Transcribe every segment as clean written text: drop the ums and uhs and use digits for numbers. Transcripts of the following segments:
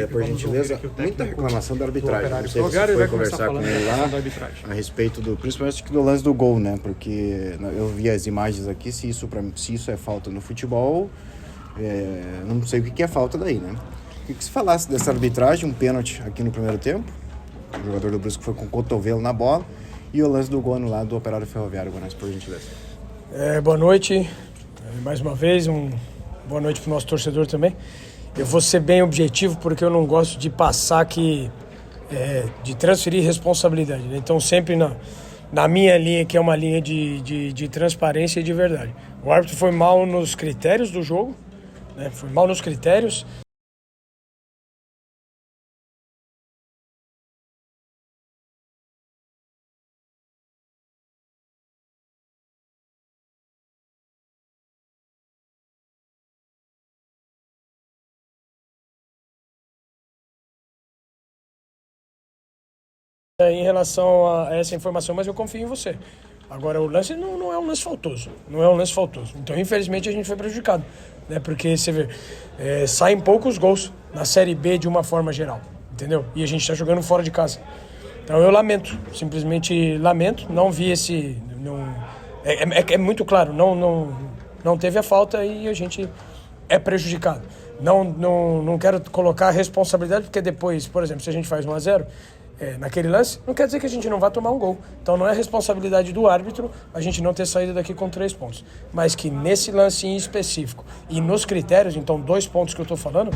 Por gentileza, muita reclamação da arbitragem. Não sei se você foi conversar com ele lá a respeito do, principalmente do lance do gol, né? Porque eu vi as imagens aqui, se isso é falta no futebol, não sei o que é falta daí, né? Queria que se falasse dessa arbitragem, um pênalti aqui no primeiro tempo, o jogador do Brusque foi com o cotovelo na bola, e o lance do gol no lado do Operário Ferroviário, Guanais, por gentileza. Boa noite, mais uma vez, boa noite para o nosso torcedor também. Eu vou ser bem objetivo porque eu não gosto de passar de transferir responsabilidade, né? Então sempre na minha linha, que é uma linha de transparência e de verdade. O árbitro foi mal nos critérios do jogo, né? Foi mal nos critérios. Em relação a essa informação, mas eu confio em você. Agora, o lance não é um lance faltoso. Não é um lance faltoso. Então, infelizmente, a gente foi prejudicado, né? Porque, você vê, saem poucos gols na Série B de uma forma geral, entendeu? E a gente está jogando fora de casa. Então, eu lamento. Simplesmente lamento. Não vi esse... É muito claro. Não teve a falta e a gente é prejudicado. Não quero colocar a responsabilidade, porque depois, por exemplo, se a gente faz 1-0... naquele lance, não quer dizer que a gente não vá tomar um gol. Então não é responsabilidade do árbitro a gente não ter saído daqui com 3 pontos. Mas que nesse lance em específico e nos critérios, então 2 pontos que eu estou falando,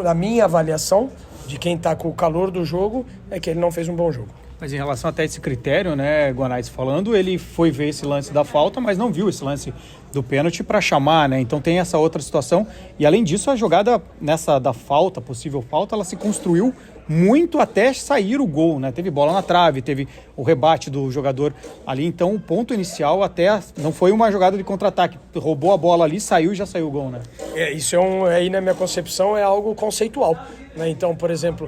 a minha avaliação de quem está com o calor do jogo é que ele não fez um bom jogo. Mas em relação até esse critério, né, Guanais falando, ele foi ver esse lance da falta, mas não viu esse lance do pênalti para chamar, né? Então tem essa outra situação. E além disso, a jogada nessa da falta, possível falta, ela se construiu muito até sair o gol, né? Teve bola na trave, teve o rebate do jogador ali. Então o ponto inicial até não foi uma jogada de contra-ataque. Roubou a bola ali, saiu e já saiu o gol, né? Isso aí na minha concepção é algo conceitual, né? Então, por exemplo,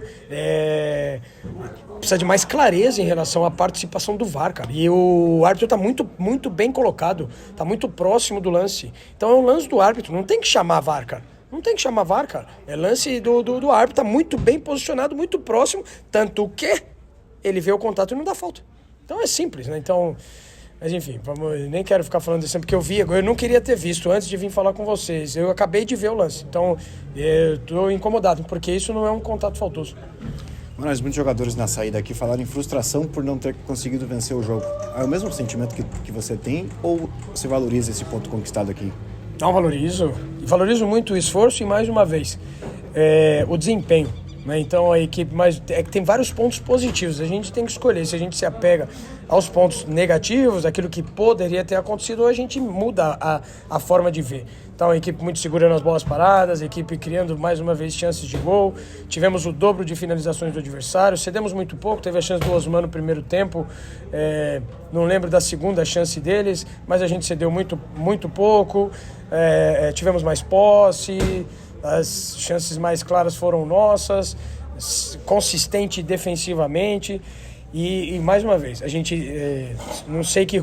precisa de mais clareza em relação à participação do VAR, cara. E o árbitro está muito, muito bem colocado, está muito próximo do lance. Então é um lance do árbitro, não tem que chamar VAR, cara. Não tem que chamar VAR, cara. É lance do árbitro, tá muito bem posicionado, muito próximo, tanto que ele vê o contato e não dá falta. Então é simples, né? Então, mas enfim, nem quero ficar falando disso, porque eu não queria ter visto antes de vir falar com vocês. Eu acabei de ver o lance, então eu tô incomodado, porque isso não é um contato faltoso. Mas muitos jogadores na saída aqui falaram em frustração por não ter conseguido vencer o jogo. É o mesmo sentimento que você tem ou você valoriza esse ponto conquistado aqui? Não, valorizo muito o esforço e, mais uma vez, o desempenho, né? Então a equipe, que tem vários pontos positivos, a gente tem que escolher se a gente se apega aos pontos negativos, aquilo que poderia ter acontecido, ou a gente muda a forma de ver. Então a equipe muito segura nas bolas paradas, a equipe criando mais uma vez chances de gol, tivemos o dobro de finalizações do adversário, cedemos muito pouco, teve a chance do Osman no primeiro tempo, não lembro da segunda chance deles, mas a gente cedeu muito, muito pouco, tivemos mais posse, as chances mais claras foram nossas, consistente defensivamente. E mais uma vez, a gente não sei que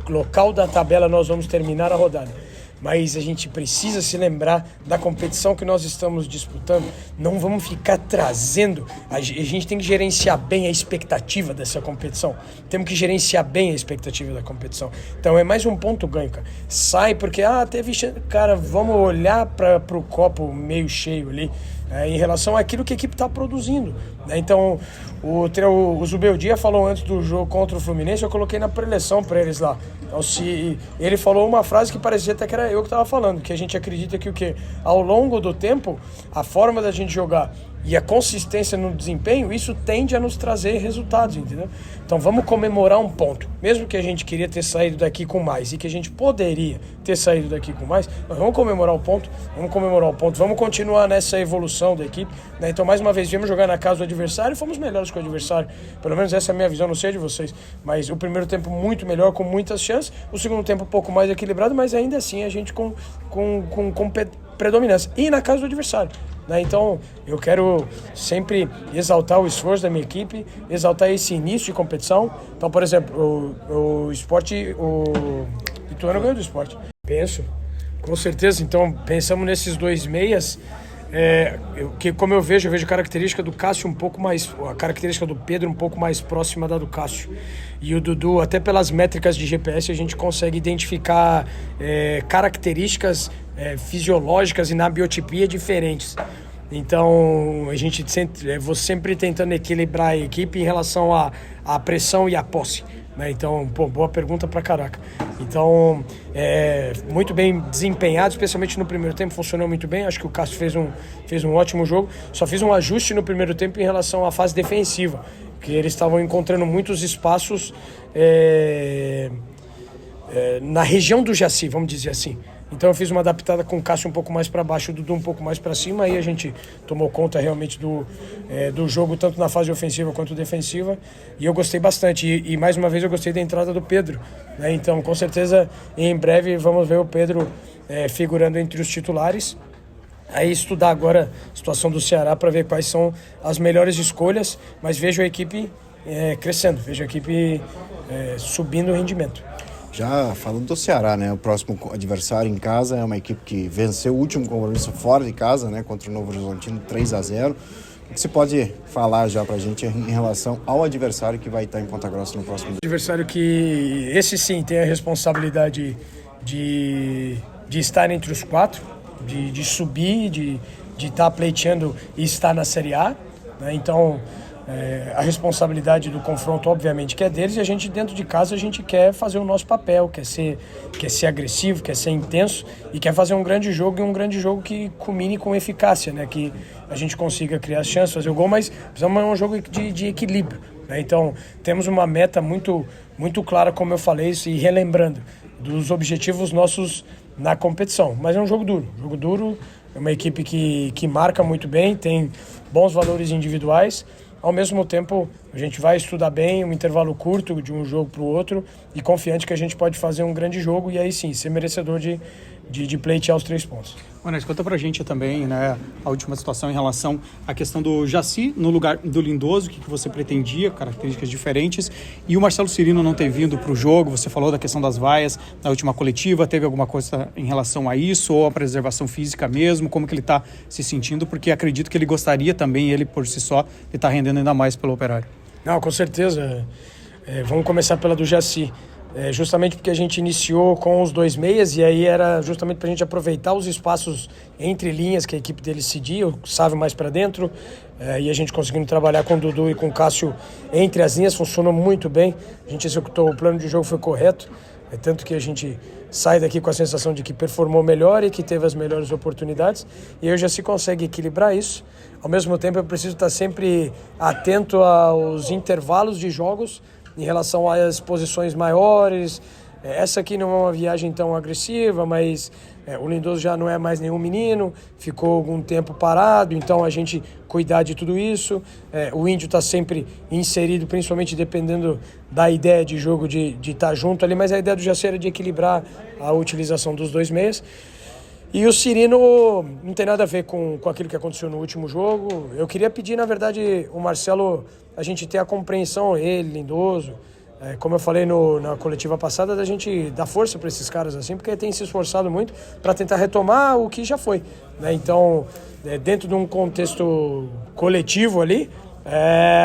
local da tabela nós vamos terminar a rodada, mas a gente precisa se lembrar da competição que nós estamos disputando. Não vamos ficar trazendo, a gente tem que gerenciar bem a expectativa dessa competição, temos que gerenciar bem a expectativa da competição. Então é mais um ponto ganho, cara. Sai porque teve, cara, vamos olhar para o copo meio cheio ali, em relação àquilo que a equipe está produzindo, né? Então o Zubeldia falou antes do jogo contra o Fluminense, eu coloquei na preleção para eles lá. Então, se ele falou uma frase que parecia até que era eu que estava falando, que a gente acredita que ao longo do tempo, a forma da gente jogar e a consistência no desempenho, isso tende a nos trazer resultados, entendeu? Então vamos comemorar um ponto. Mesmo que a gente queria ter saído daqui com mais e que a gente poderia ter saído daqui com mais, nós vamos comemorar o ponto, vamos continuar nessa evolução da equipe, né? Então mais uma vez, viemos jogar na casa do adversário e fomos melhores que o adversário. Pelo menos essa é a minha visão, não sei de vocês, mas o primeiro tempo muito melhor, com muitas chances, o segundo tempo um pouco mais equilibrado, mas ainda assim a gente com predominância. E na casa do adversário, né? Então eu quero sempre exaltar o esforço da minha equipe, exaltar esse início de competição. Então, por exemplo, o Sport, o Ituano ganhou do Sport. Penso, com certeza. Então pensamos nesses 2 meias Como eu vejo a característica do Cássio um pouco mais, a característica do Pedro um pouco mais próxima da do Cássio. E o Dudu, até pelas métricas de GPS, a gente consegue identificar características fisiológicas e na biotipia diferentes. Então, vou sempre tentando equilibrar a equipe em relação à pressão e à posse. Né? Então, boa pergunta pra caraca. Então, muito bem desempenhado, especialmente no primeiro tempo, funcionou muito bem. Acho que o Cássio fez um ótimo jogo. Só fiz um ajuste no primeiro tempo em relação à fase defensiva, que eles estavam encontrando muitos espaços na região do Jaci, vamos dizer assim. Então eu fiz uma adaptada com o Cássio um pouco mais para baixo, o Dudu um pouco mais para cima, aí a gente tomou conta realmente do jogo, tanto na fase ofensiva quanto defensiva, e eu gostei bastante, e mais uma vez eu gostei da entrada do Pedro, né? Então com certeza em breve vamos ver o Pedro figurando entre os titulares, aí estudar agora a situação do Ceará para ver quais são as melhores escolhas, mas vejo a equipe crescendo, vejo a equipe subindo o rendimento. Já falando do Ceará, né? O próximo adversário em casa é uma equipe que venceu o último compromisso fora de casa, né? Contra o Novo Horizontino, 3-0. O que você pode falar já pra gente em relação ao adversário que vai estar em Ponta Grossa no próximo dia? Adversário que, esse sim, tem a responsabilidade de estar entre os 4, de subir, de estar pleiteando e estar na Série A, né? Então, a responsabilidade do confronto, obviamente, que é deles, e a gente, dentro de casa, a gente quer fazer o nosso papel, quer ser agressivo, quer ser intenso e quer fazer um grande jogo, e um grande jogo que culmine com eficácia, né? Que a gente consiga criar chances, fazer o gol, mas precisamos um jogo de equilíbrio, né? Então, temos uma meta muito, muito clara, como eu falei, e relembrando, dos objetivos nossos na competição. Mas é um jogo duro, é uma equipe que marca muito bem, tem bons valores individuais. Ao mesmo tempo, a gente vai estudar bem um intervalo curto de um jogo para o outro e confiante que a gente pode fazer um grande jogo e aí sim, ser merecedor de pleitear os 3 pontos. Mas conta pra gente também, né, a última situação em relação à questão do Jaci no lugar do Lindoso, o que você pretendia, características diferentes, e o Marcelo Cirino não ter vindo pro jogo. Você falou da questão das vaias na última coletiva, teve alguma coisa em relação a isso, ou a preservação física mesmo, como que ele tá se sentindo, porque acredito que ele gostaria também, ele por si só, de estar rendendo ainda mais pelo Operário. Não, com certeza. Vamos começar pela do Jaci. Justamente porque a gente iniciou com os 2 meias e aí era justamente para a gente aproveitar os espaços entre linhas que a equipe dele cedia, o Sávio mais para dentro, e a gente conseguindo trabalhar com o Dudu e com o Cássio entre as linhas, funcionou muito bem, a gente executou, o plano de jogo foi correto, tanto que a gente sai daqui com a sensação de que performou melhor e que teve as melhores oportunidades, e aí já se consegue equilibrar isso. Ao mesmo tempo eu preciso estar sempre atento aos intervalos de jogos, em relação às posições maiores. Essa aqui não é uma viagem tão agressiva, mas o Lindoso já não é mais nenhum menino, ficou algum tempo parado, então a gente cuidar de tudo isso. O Índio está sempre inserido, principalmente dependendo da ideia de jogo de estar junto ali, mas a ideia do Jaci era de equilibrar a utilização dos 2 meias. E o Cirino não tem nada a ver com aquilo que aconteceu no último jogo. Eu queria pedir, na verdade, o Marcelo, a gente ter a compreensão, ele, Lindoso, como eu falei na coletiva passada, da gente dar força para esses caras assim, porque tem se esforçado muito para tentar retomar o que já foi, né? Então, dentro de um contexto coletivo ali,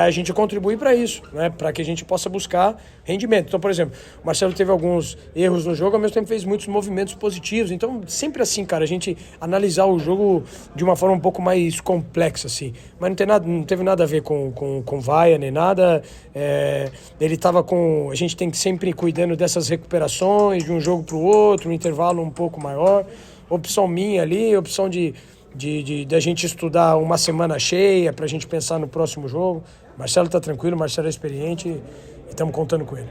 a gente contribui para isso, né? Para que a gente possa buscar rendimento. Então, por exemplo, o Marcelo teve alguns erros no jogo, ao mesmo tempo fez muitos movimentos positivos. Então, sempre assim, cara, a gente analisar o jogo de uma forma um pouco mais complexa, assim. Mas não teve nada a ver com vaia nem nada. Ele estava com... A gente tem que sempre ir cuidando dessas recuperações de um jogo para o outro, um intervalo um pouco maior. Opção minha ali, opção de a gente estudar uma semana cheia para a gente pensar no próximo jogo. Marcelo está tranquilo, Marcelo é experiente e estamos contando com ele.